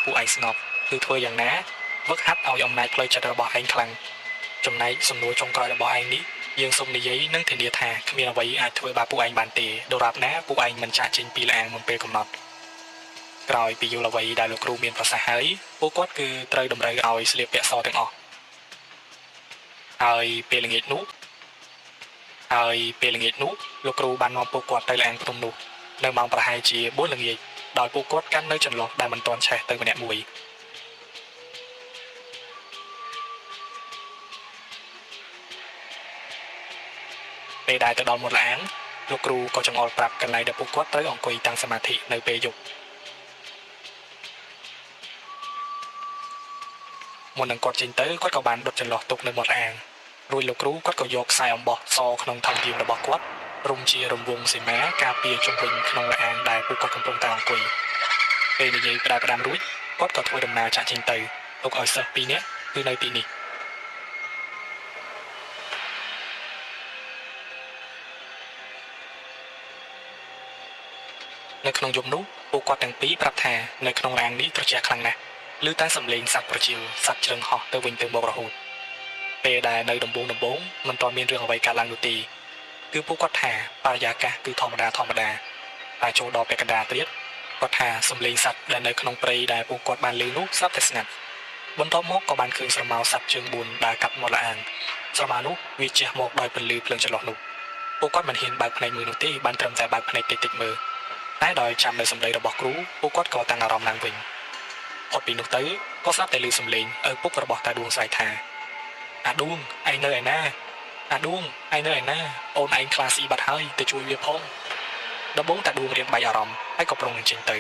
ពួកឯងស្ងប់គឺធ្វើយ៉ាងណាវឹកហាត់ឲ្យអំណាចផ្លូវចិត្តរបស់ឯងខ្លាំងចំណែកសំណួរចុងក្រោយរបស់ឯងនេះយើងសូមនិយាយនឹងធានាថាគ្មានអ្វីអាចធ្វើបាបពួកឯងបានទេដរាបណាពួកឯងមិនចាក់ចេញពីលាងមុនពេលកំណត់ក្រោយពីយល់អ្វីដែលលោកគ្រូមានប្រសាសន៍ហើយពួកគាត់គឺត្រូវតម្រូវឲ្យស្លៀកពាក់សទាំងអស់ហើយពេលល្ងាចនោះលោកគ្រូបាននាំពួកគាត់ទៅលាងផ្ទំនោះនៅម៉ោងប្រហែលជា4ល្ងាចដោយពួកគាត់កាន់នៅចន្លោះដែលមិនទាន់ឆេះទៅម្នាក់មួយពេលដែលទៅដល់មាត់លាងលោកគ្រូក៏ចង្អុលប្រាប់កន្លែងដែលពួកគាត់ត្រូវអង្គុយតាំងសមាធិនៅពេលយប់មុននឹងគាត់ចេញទៅគាត់ក៏បានដុតចន្លោះទុកនៅមាត់លាងរួចលោកគ្រូគាត់ក៏យកខ្សែអំបោះសក្នុងថង់យាមរបស់គាត់រុំជារង្វង់សីមាការពារជុំវិញក្នុងលាងដែលពួកគាត់កំពុងតែអង្គុយពេលនិយាយផ្ដាំរួចគាត់ក៏ធ្វើដំណើរចាក់ចេញទៅទុកឲ្យសិស្ស2នាក់គឺនៅទីនេះនៅក្នុងយប់នោះពួកគាត់ទាំងពីរប្រាប់ថានៅក្នុងឡាននេះត្រជាក់ខ្លាំងណាស់ឮតែសំឡេងសត្វប្រជៀវសត្វជ្រឹងហោះទៅវិញទៅមករហូតពេលដែលនៅដំបូងមិនទាន់មានរឿងអ្វីកើតឡើងនោះទេគឺពួកគាត់ថាបរិយាកាសគឺធម្មតាតែចូលដល់ពាក់កណ្ដាលទៀតគាត់ថាសំឡេងសត្វដែលនៅក្នុងព្រៃដែលពួកគាត់បានឮនោះស្រាប់តែស្ងាត់បន្ទាប់មកក៏បានឃើញស្រមោលសត្វជើង4ដើរកាត់មាត់លានស្រមោលនោះវាជះមកដោយពន្លឺភ្លើងចន្លោះនោះពួកគាត់មិនហ៊ានបើកភ្នែកមើលនោះទេបានត្រឹមតែបើកភ្នែកតិចមើលតែដោយចាំនៅសម្ដីរបស់គ្រូពួកគាត់ក៏តាំងអារម្មណ៍ឡើងវិញផុតពីនោះទៅក៏ស្រាប់តែឮសំឡេងឪពុករបស់តាដួងស្រែកថាអាដួងឯងនៅឯណាអូនឯងខ្លាស៊ីបាត់ហើយទៅជួយវាផងដំបូងតាដួងរៀងបែកអារម្មណ៍ហើយក៏ប្រុងនឹងចេញទៅ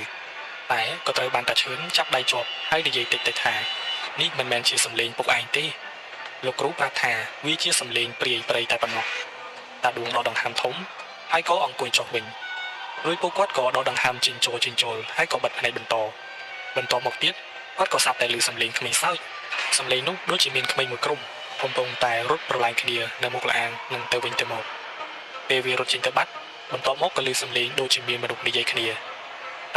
តែក៏ត្រូវបានតាឈឿនចាប់ដៃជាប់ហើយនិយាយតិចថានេះមិនមែនជាសំឡេងពុកឯងទេលោកគ្រូប្រាប់ថាវាជាសំឡេងព្រាយព្រៃតែប៉ុណ្ណោះតាដួងដកដង្ហើមធំហើយក៏អង្គុយចុះវិញរួចពួកគាត់ក៏ដកដង្ហើមជិញ្ចូលហើយក៏បិទភ្នែកបន្តមកទៀតគាត់ក៏សាប់តែឮសំឡេងក្មេងសើចសំឡេងនោះដូចជាមានក្មេងមួយក្រុមកំពុងតែរត់ប្រឡែងគ្នានៅមុខលាងនឹងទៅវិញទៅមកពេលវារត់ចេញទៅបាត់បន្ទាប់មកក៏ឮសំឡេងដូចជាមានមនុស្សនិយាយគ្នា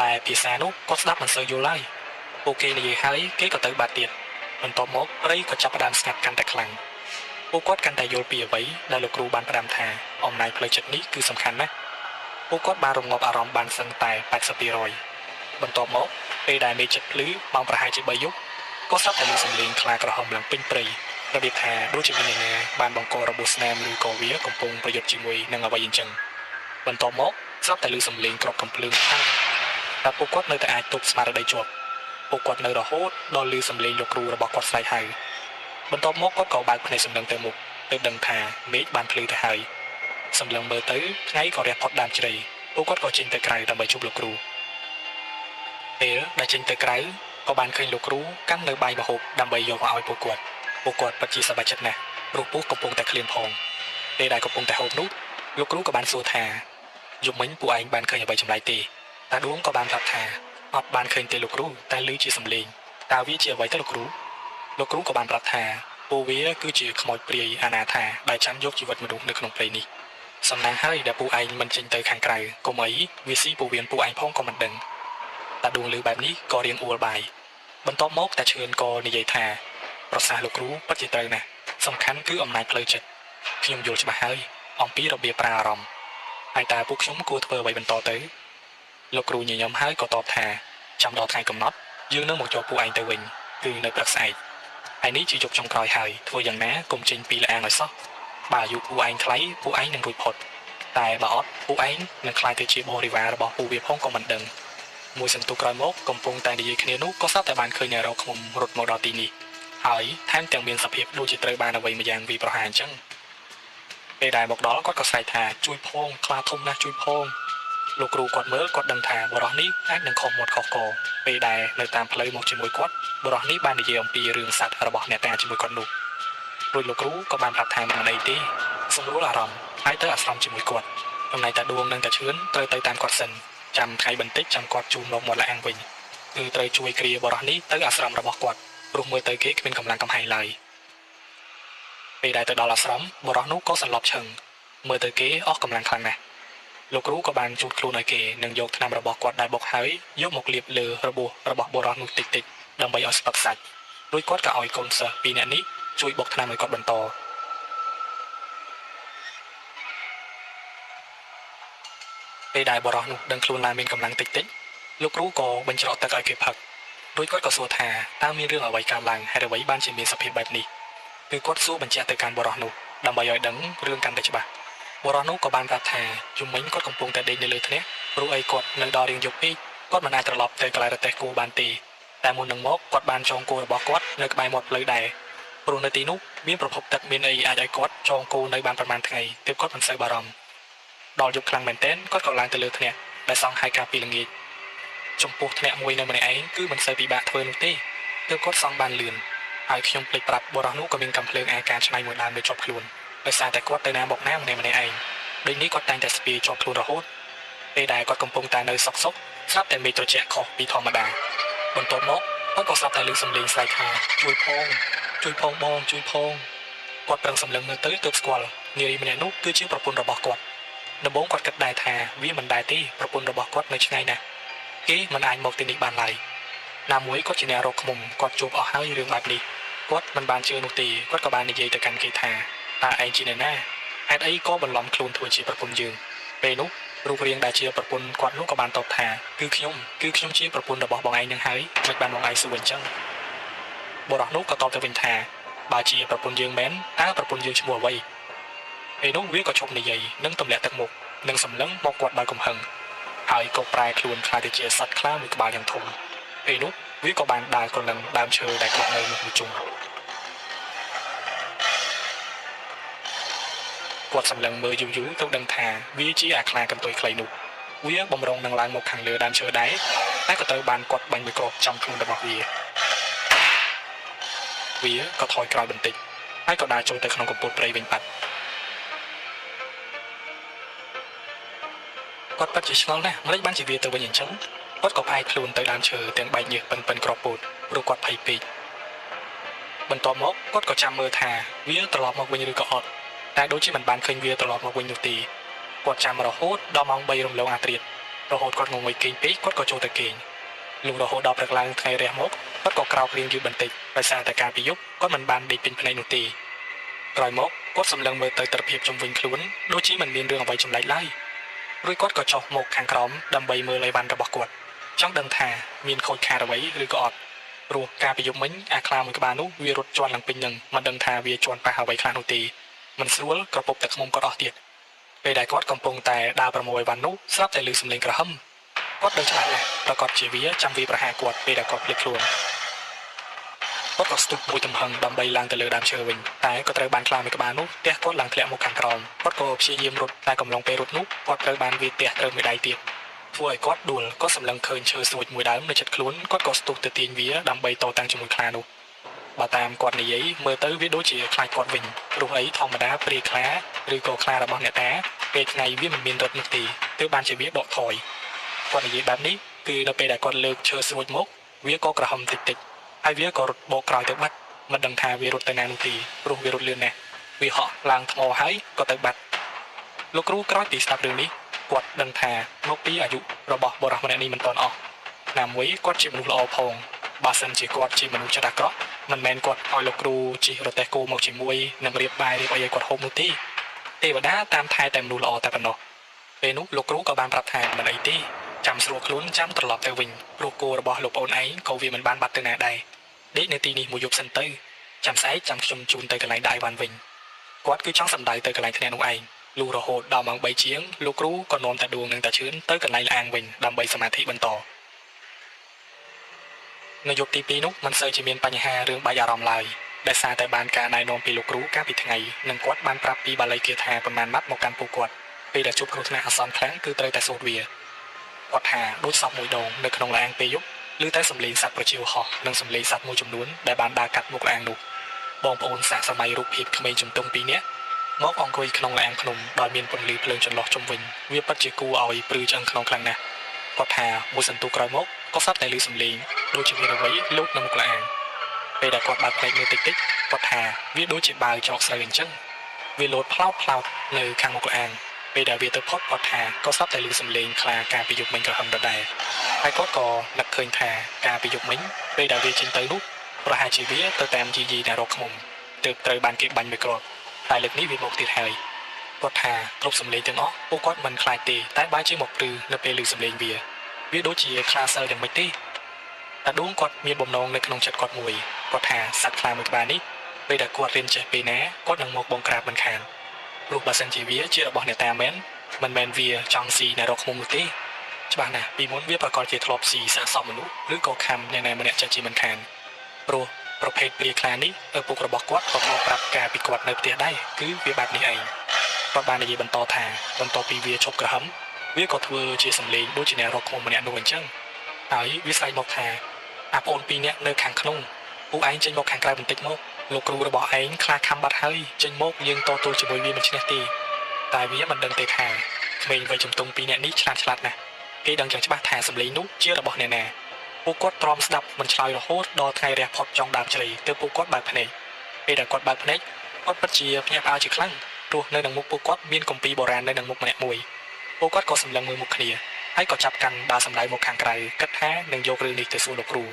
តែភាសានោះគាត់ស្ដាប់មិនសូវយល់ឡើយពួកគេនិយាយហើយគេក៏ទៅបាត់ទៀតបន្ទាប់មកព្រៃក៏ចាប់ផ្ដើមស្ងាត់កាន់តែខ្លាំងពួកគាត់កាន់តែយល់ពីអ្វីដែលលោកគ្រូបានផ្ដាំថាអំណាចផ្លូវចិត្តនេះគឺសំខាន់ណាស់ពួកគាត់បានរងាប់អារម្មណ៍បានសឹងតែ 80% បន្ទាប់មកពេលដែលមេចិត្តភ្លឺម៉ោងប្រហែលជា3យប់ក៏ស្រាប់តែមានសំឡេងខ្លាក្រហមឡើងពេញព្រៃរបៀបថាដូចជាមានអ្នកណាបានបង្ករបួសស្នាមឬក៏វាកំពុងប្រយុទ្ធជាមួយនឹងអ្វីអញ្ចឹងបន្ទាប់មកស្រាប់តែឮសំឡេងគ្រាប់កំភ្លើងខ្លាំងតែពួកគាត់នៅតែអាចទប់ស្មារតីជាប់ពួកគាត់នៅរហូតដល់ឮសំឡេងលោកគ្រូរបស់គាត់ស្រែកហៅបន្ទាប់មកគាត់ក៏បើកភ្នែកសម្លឹងទៅមុខទើបដឹងថាមេឃបានភ្លឺទៅហើយសម្លឹងមើលទៅថ្ងៃក៏រះផុតដើមជ្រៃពួកគាត់ក៏ចេញទៅក្រៅដើម្បីជួបលោកគ្រូពេលដែលចេញទៅក្រៅក៏បានឃើញលោកគ្រូកាន់នៅបាយម្ហូបដើម្បីយកមកឲ្យពួកគាត់ពិតជាសប្បាយចិត្តណាស់ព្រោះពួកកំពុងតែឃ្លានផងពេលដែលកំពុងតែហូបនោះលោកគ្រូក៏បានសួរថាយប់មិញពួកឯងបានឃើញអ្វីចម្លែកទេតាដួងក៏បានប្រាប់ថាអត់បានឃើញទេលោកគ្រូតែឮជាសំឡេងតើវាជាអ្វីទៅលោកគ្រូក៏បានប្រាប់ថាពួកវាគឺជាខ្មោចព្រាយអនាថាដែលចាំយកជីវិតមនុស្សនៅក្នុងព្រៃនេះសំណាងហើយដែលពួកឯងមិនចេញទៅខាងក្រៅកុំអីវាស៊ីពួកវាពួកឯងផងក៏មិនដឹងតាដួងឮបែបនេះក៏រៀងអួលបាយបន្ទាប់មកតាឈឿនក៏និយាយថាប្រសាសន៍លោកគ្រូពិតជាត្រូវណាស់សំខាន់គឺអំណាចផ្លូវចិត្តខ្ញុំយល់ច្បាស់ហើយអំពីរបៀបប្រើអារម្មណ៍ហើយតើពួកខ្ញុំគួរធ្វើអ្វីបន្តទៅលោកគ្រូញញឹមហើយក៏តបថាចាំដល់ថ្ងៃកំណត់យើងនឹងមកចូលពួកឯងទៅវិញគឺនៅព្រឹកស្អែកហើយនេះជាយប់ចុងក្រោយហើយធ្វើយ៉ាងណាកុំចេញពីលាងឲ្យសោះបើអាយុពួកឯងខ្លីពួកឯងនឹងរួចផុតតែបើអត់ពួកឯងនឹងខ្លាចទៅជាបរិវាររបស់ពួកវាផងក៏មិនដឹងមួយសន្ទុះក្រោយមកកំពុងតែនិយាយគ្នានោះក៏ស្រាប់តែបានឃើញអ្នករកឃុំរត់មកដល់ទីនេះហើយថែមទាំងមានសភាពដូចជាត្រូវបានអ្វីមួយយ៉ាងវាប្រហារអញ្ចឹងពេលដែលមកដល់គាត់ក៏ស្រែកថាជួយផងខ្លាធំណាស់ជួយផងលោកគ្រូគាត់មើលគាត់ដឹងថាបរិះនេះអាចនឹងខុសមាត់ខុសកពេលដែលនៅតាមផ្លូវមកជាមួយគាត់បរិះនេះបាននិយាយអំពីរឿងសត្វរបស់អ្នកតាជាមួយគាត់នោះរួចលោកគ្រូក៏បានប្រាប់ថាមិនអីទេសម្រួលអារម្មណ៍ហើយទៅអាស្រមជាមួយគាត់ចំណែកតាដួងនិងតាឈឿនត្រូវទៅតាមគាត់សិនចាំថ្ងៃបន្តិចចាំគាត់ជូនមកមាត់លាងវិញគឺត្រូវជួយគ្រាបរិះនេះទៅអាស្រមរបស់គាត់ព្រោះមើលទៅគេគ្មានកម្លាំងកំហែងឡើយពេលដែលទៅដល់អាស្រមបរិះនោះក៏សន្លប់ឈឹងមើលទៅគេអស់កម្លាំងខ្លាំងណាស់លោកគ្រូក៏បានជូតខ្លួនឲ្យគេនិងយកថ្នាំរបស់គាត់ដែលបុកហើយយកមកលាបលើរបួសរបស់បរិះនោះតិច ដើម្បីឲ្យស្ពឹកសាច់រួចគាត់ក៏ឲ្យកូនសិស្សពីរនាក់នេះជួយបុកថ្នាំឲ្យគាត់បន្តពេលដែលបរិះនោះដឹងខ្លួនឡើងមានកម្លាំងតិចតិចលោកគ្រូក៏បញ្ច្រកទឹកឲ្យគេផឹករួចគាត់ក៏សួរថាតើមានរឿងអ្វីកើតឡើងហេតុអ្វីបានជាមានសភាពបែបនេះគឺគាត់សួរបញ្ជាក់ទៅកាន់បរិះនោះដើម្បីឲ្យដឹងរឿងកាន់តែច្បាស់បរិះនោះក៏បានប្រាប់ថាជុំវិញគាត់កំពុងតែដេកនៅលើថ្នាក់ព្រោះអីគាត់នៅដល់រៀងយប់ពេកគាត់មិនអាចត្រឡប់ទៅកន្លែងរទេះគោបានទេតែមុននឹងមកគាត់បានចងគោរបស់គាត់នៅក្បែរមាត់ផ្លូវដែរព្រោះនៅទីនោះមានប្រភពទឹកមានអីអាចឲ្យគាត់ចងគោនៅបានប្រមាណថ្ងៃទើបគាត់មិនសូវបារម្ភដល់យប់ខ្លាំងមែនទែនគាត់ក៏ឡើងទៅលើថ្នាក់ដែលសង់ហើយកាលពីល្ងាចចំពោះថ្នាក់មួយនៅម្នាក់ឯងគឺមិនសូវពិបាកធ្វើនោះទេទើបគាត់សង់បានលឿនហើយខ្ញុំភ្លេចប្រាប់បរិះនោះក៏មានកំភ្លើងអាការឆ្នៃមួយដើមនៅជាប់ខ្លួនដោយសារតែគាត់ទៅណាមកណាម្នាក់ឯងដូចនេះគាត់តែងតែស្ពាយជាប់ខ្លួនរហូតពេលដែលគាត់កំពុងតែនៅសុកស្រាប់តែមេឃត្រជាក់ខុសពីធម្មតាបន្ទាប់មកគាត់ក៏ស្រាប់តែឮសំឡេងស្រែកថាជួយផងបងជួយផងគាត់ប្រឹងសម្លឹងមើលទៅទើបស្គាល់នារីម្នាក់នោះគឺជាប្រពន្ធរបស់គាត់ដំបូងគាត់គិតដែរថាវាមិនដែរទេប្រពន្ធរបស់គាត់នៅឆ្ងាយណាស់គេមិនអាចមកទីនេះបានឡើយណាមួយគាត់ជាអ្នករកឃុំគាត់ជួបអស់ហើយរឿងបែបនេះគាត់មិនបានជឿនោះទេគាត់ក៏បាននិយាយទៅកាន់គេថាតើឯងជាអ្នកណាហេតុអីក៏បន្លំខ្លួនធ្វើជាប្រពន្ធយើងពេលនោះរូបរាងដែលជាប្រពន្ធគាត់នោះក៏បានតបថាគឺខ្ញុំជាប្រពន្ធរបស់បងឯងនឹងហើយមិនបានបងឯងសួរអញ្ចឹងបរិះនោះក៏តបទៅវិញថាបើជាប្រពន្ធយើងមែនតើប្រពន្ធយើងឈ្មោះអ្វីពេលនោះវាក៏ឈប់និយាយនិងទម្លាក់ទឹកមុខនិងសម្លឹងមកគាត់ដោយកំហឹងហើយក៏ប្រែខ្លួនខ្លាចទៅជាសត្វខ្លាមួយក្បាលយ៉ាងធំពេលនោះវាក៏បានដើរក្រឡឹងដើមឈើដែលគាត់នៅមុខជុំគាត់សម្លឹងមើលយូរទៅដឹងថាវាជាអាខ្លាកន្ទុយខ្លីនោះវាបំរុងនឹងឡើងមកខាងលើដើមឈើដែរតែក៏ត្រូវបានគាត់បាញ់មួយគ្រាប់ចំខ្លួនរបស់វាក៏ថយក្រោយបន្តិចហើយក៏ដើរចូលទៅក្នុងកំពូលព្រៃវិញបាត់គាត់ពិតជាឆ្ងល់ណាស់ម្លេចបានជាវាទៅវិញអញ្ចឹងគាត់ក៏ផ្អែកខ្លួនទៅដើមឈើទាំងបែកញើសប៉ិនក្របពោតព្រោះគាត់ភ័យពេកបន្ទាប់មកគាត់ក៏ចាំមើលថាវាត្រឡប់មកវិញឬក៏អត់តែដូចជាមិនបានឃើញវាត្រឡប់មកវិញនោះទេគាត់ចាំរហូតដល់ម៉ោង3រំលងអាត្រាតរហូតគាត់ងងុយគេងពេកគាត់ក៏ចូលទៅគេងលុះរហូតដល់ព្រឹកឡើងថ្ងៃរះមកគាត់ក៏ក្រោករៀងយឺតបន្តិចដោយសារតែការពីយប់គាត់មិនបានដេកពេញភ្នែកនោះទេក្រោយមកគាត់សម្លឹងមើលទៅទស្សនវិជ្ជាជុំវិញខ្លួនដូចជាមិនមានរឿងអ្វីចម្លែកឡើយរួចគាត់ក៏ចុះមកខាងក្រោមដើម្បីមើលអីវ៉ាន់របស់គាត់ចង់ដឹងថាមានខូចខាតអ្វីឬក៏អត់ព្រោះការពីយប់មិញអាខ្លាមួយក្បាលនោះវារត់ជន់ឡើងពេញនឹងមិនដឹងថាវាជន់ប៉ះអ្វីខ្លះនោះទេមិនស្រួលក្រពុកទឹកខ្មុំគាត់អស់ទៀតពេលដែលគាត់កំពុងតែដើរប្រមូលអីវ៉ាន់នោះស្រាប់តែឮសំឡេងក្រហមគាត់ដឹងច្បាស់ណាស់ប្រកាសជាវាចាំវាប្រហារគាត់ពេលដែលគាត់ភ្លេចខ្លួនគាត់ក៏ស្ទុះមួយទំហឹងដើម្បីឡើងទៅលើដើមឈើវិញតែក៏ត្រូវបានខ្លាមួយក្បាលនោះទះគាត់ឡើងធ្លាក់មកខាងក្រោមគាត់ក៏ព្យាយាមរត់តែកំឡុងពេលរត់នោះគាត់ត្រូវបានវាទះត្រូវមួយដៃទៀតធ្វើឲ្យគាត់ដួលគាត់សម្លឹងឃើញឈើស្រួចមួយដើមនៅជិតខ្លួនគាត់ក៏ស្ទុះទៅទាញវាដើម្បីតតាំងជាមួយខ្លានោះបើតាមគាត់និយាយមើលទៅវាដូចជាខ្លាចគាត់វិញព្រោះអីធម្មតាព្រាយខ្លាឬក៏ខ្លារបស់អ្នកតាពេលថ្ងៃវាមិនមានរត់នោះទេទើបបានជាវាដកថយគាត់និយាយបែបនេះគឺនៅពេលដែលគាត់លើកឈើស្រួចមកវាក៏ក្រហមតិចហើយវាក៏រត់បោកក្រោយទៅបាត់មិនដឹងថាវារត់ទៅណានោះទេព្រោះវារត់លឿនណាស់វាហក់ឡើងថ្មហើយក៏ទៅបាត់លោកគ្រូក្រោយពីស្ដាប់រឿងនេះគាត់ដឹងថាមកពីអាយុរបស់បុរសម្នាក់នេះមិនទាន់អស់ណាមួយគាត់ជាមនុស្សល្អផងបើសិនជាគាត់ជាមនុស្សចិត្តអាក្រក់មិនមែនគាត់ឲ្យលោកគ្រូជិះរទេះគោមកជាមួយនឹងរៀបបាយរៀបអីឲ្យគាត់ហូបនោះទេទេវតាតាមថែតែមនុស្សល្អតែប៉ុណ្ណោះពេលនោះលោកគ្រូក៏បានប្រាប់ថាមិនអីទេចាំស្រួលខ្លួនចាំត្រឡប់ទៅវិញព្រោះគោរបស់លោកប្អូនឯងក៏វាមិនបានបាត់ទៅណាដែរដេកនៅទីនេះមួយយប់សិនទៅចាំស្អែកចាំខ្ញុំជូនទៅកន្លែងដៃវ៉ាន់វិញគាត់គឺចង់សម្ដៅទៅកន្លែងធ្នាក់នោះឯងលុះរហូតដល់ម៉ោង3ជាងលោកគ្រូក៏នាំតាដួងនិងតាឈឿនទៅកន្លែងលាងវិញដើម្បីសមាធិបន្តនៅយប់ទី2នោះមិនសូវជាមានបញ្ហារឿងបាយអារម្មណ៍ឡើយដោយសារតែបានការណែនាំពីលោកគ្រូកាលពីថ្ងៃនិងគាត់បានប្រាប់ពីបាលីគាថាប៉ុន្មានម៉ាត់មកកាន់ពួកគាត់ពេលដែលជួបគ្រោះថ្នាក់អាសន្នខ្លាំងគឺត្រូវតែសូត្រវាគាត់ថាដូចសពមួយដងនៅក្នុងលាងពេលយប់ឬតែសំឡេងសត្វប្រជៀវហោះនិងសំឡេងសត្វមួយចំនួនដែលបានដើរកាត់មុខលាងនោះបងប្អូនសាកសម័យរូបភាពក្មេងជំទង់2នាក់មកអង្គុយក្នុងលាងភ្នំដោយមានពន្លឺភ្លើងចន្លោះជុំវិញវាពិតជាគួរឲ្យព្រឺឆ្អឹងខ្នងខ្លាំងណាស់គាត់ថាមួយសន្ទុះក្រោយមកក៏ស្រាប់តែឮសំឡេងដូចជាមានអ្វីលូតនៅមុខលាងពេលដែលគាត់បើកភ្នែកមើលតិចតិចគាត់ថាវាដូចជាបាវចោកស្រូវអញ្ចឹងវាលោតផ្លោកនៅខាងមុខលាង ពេលដែលវាទៅផុតគាត់ថាក៏ស្រាប់តែឮសំឡេងខ្លាការពីយប់មិញក៏ហឹមដដែលហើយគាត់ក៏នឹកឃើញថាការពីយប់មិញពេលដែលវាចេញទៅនោះប្រហែលជាវាទៅតាមជីជីដែលរកឃុំទើបត្រូវបានគេបាញ់មួយគ្រាប់តែលើកនេះវាមកទៀតហើយគាត់ថាគ្រប់សំឡេងទាំងអស់ពួកគាត់មិនខ្លាចទេតែបែរជាមកព្រឺនៅពេលឮសំឡេងវាដូចជាខ្លាសិលយ៉ាងម៉េចទេតាដួងគាត់មានបំណងនៅក្នុងចិត្តគាត់មួយគាត់ថាសត្វខ្លាមួយក្បាលនេះពេលដែលគាត់រៀនចេះពេលណាគាត់នឹងមកបងក្រាបមិនខានព្រោះបើសិនជាវាជារបស់អ្នកតាមែនមិនមែនវាចង់ស៊ីអ្នករកឃុំនោះទេច្បាស់ណាស់ពីមុនវាប្រកាសជាធ្លាប់ស៊ីសាកសពមនុស្សឬក៏ខំអ្នកណាម្នាក់ចេះជាមិនខានព្រោះប្រភេទព្រាយខ្លានេះឪពុករបស់គាត់ក៏ធ្លាប់ប្រាប់ការពីគាត់នៅផ្ទះដែរគឺវាបែបនេះឯងគាត់បាននិយាយបន្តថាបន្ទាប់ពីវាឈប់ក្រហមវាក៏ធ្វើជាសំឡេងដូចជាអ្នករកឃុំម្នាក់នោះអញ្ចឹងហើយវាស្រែកមកថាអាប្អូនពីរនាក់នៅខាងក្នុងពួកឯងចេញមកខាងក្រៅបន្តិចមកលោកគ្រូរបស់ឯងខ្លាចខំបាត់ហើយចេញមកយើងតទល់ជាមួយវាមិនឈ្នះទេតែវាមិនដឹងទេថាក្មេងវ័យជំទង់ពីរនាក់នេះឆ្លាតណាស់គេដឹងយ៉ាងច្បាស់ថាសំឡេងនោះជារបស់អ្នកណាពួកគាត់ទ្រាំស្ដាប់មិនឆ្លើយរហូតដល់ថ្ងៃរះផុតចុងដើមជ្រៃទើបពួកគាត់បើកភ្នែកពេលដែលគាត់បើកភ្នែកគាត់ពិតជាភ្ញាក់ផ្អើលជាខ្លាំងព្រោះនៅនឹងមុខពួកគាត់មានគម្ពីរបុរាណនៅនឹងមុខម្នាក់មួយពួកគាត់ក៏សម្លឹងមើលមុខគ្នាហើយក៏ចាប់កាន់ដើរសម្ដៅមកខាងក្រៅគិតថានឹងយករឿងនេះទៅសួរលោកគ្រូ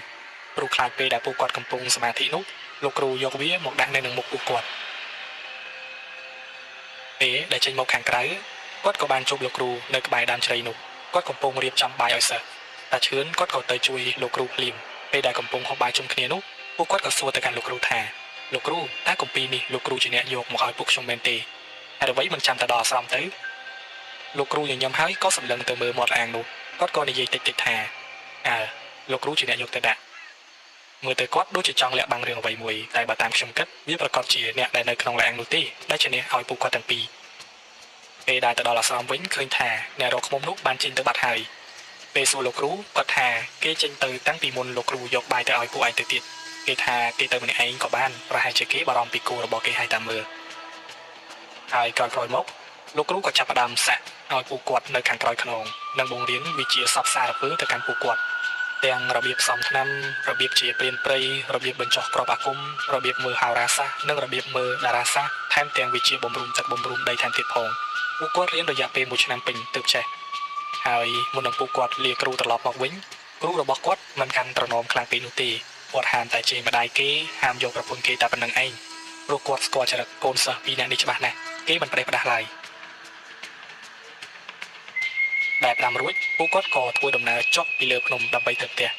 ព្រោះខ្លាចពេលដែលពួកគាត់កំពុងសមាធិនោះលោកគ្រូយកវាមកដាក់នៅនឹងមុខពួកគាត់ពេលដែលចេញមកខាងក្រៅគាត់ក៏បានជួបលោកគ្រូនៅក្បែរដើមជ្រៃនោះគាត់កំពុងរៀបចំបាយឲ្យសិស្សតាឈឿនគាត់ក៏ទៅជួយលោកគ្រូភ្លាមពេលដែលកំពុងហូបបាយជុំគ្នានោះពួកគាត់ក៏សួរទៅកាន់លោកគ្រូថាលោកគ្រូតើគម្ពីរនេះលោកគ្រូជាអ្នកយកមកឲ្យពួកខ្ញុំមែនទេហេតុអ្វីមិនចាំតែដល់អាស្រមទៅលោកគ្រូញញឹមហើយក៏សម្លឹងទៅមើលមាត់អាងនោះគាត់ក៏និយាយតិចថាលោកគ្រូជាអ្នកយកទៅដាក់មើលទៅគាត់ដូចជាចង់លាក់បាំងរឿងអ្វីមួយតែបើតាមខ្ញុំគិតវាប្រកាសជាអ្នកដែលនៅក្នុងឡាននោះទេដែលជាអ្នកឲ្យពួកគាត់ទាំងពីរពេលដែលទៅដល់អាស្រមវិញឃើញថាអ្នករកឃុំនោះបានចេញទៅបាត់ហើយពេលសួរលោកគ្រូគាត់ថាគេចេញទៅតាំងពីមុនលោកគ្រូយកបាយទៅឲ្យពួកឯងទៅទៀតគេថាគេទៅម្នាក់ឯងក៏បានប្រហែលជាគេបារម្ភពីគោរបស់គេឲ្យតាមមើលហើយក្រោយមកលោកគ្រូក៏ចាប់ផ្ដើមសាក់ឲ្យពួកគាត់នៅខាងក្រោយខ្នងនិងបង្រៀនវិជ្ជាសពសារពើទៅកាន់ពួកគាត់ទាំងរបៀបផ្សំថ្នាំរបៀបជាព្រានព្រៃរបៀបបញ្ចុះក្របអាគមរបៀបមើលហោរាសាស្ត្រនិងរបៀបមើលតារាសាស្ត្រថែមទាំងវិជ្ជាបំរុងទឹកបំរុងដីថែមទៀតផងពួកគាត់រៀនរយៈពេល1ឆ្នាំពេញទើបចេះហើយមុននឹងពួកគាត់លាគ្រូត្រឡប់មកវិញគ្រូរបស់គាត់មិនកាន់ត្រណមខ្លាំងពេកនោះទេគាត់ហាមតែជេរម្ដាយគេហាមយកប្រពន្ធគេតែប៉ុណ្្នឹងឯងព្រោះគាត់ស្គាល់ចរិតកូនសិស្សពីរនាក់នេះច្បាស់ណាស់គេមិនប្រេះផ្ដាស់ឡើយដែល5រួចពួកគាត់ក៏ធ្វើដំណើរចុះពីលើភ្នំដើម្បីទៅផ្ទះ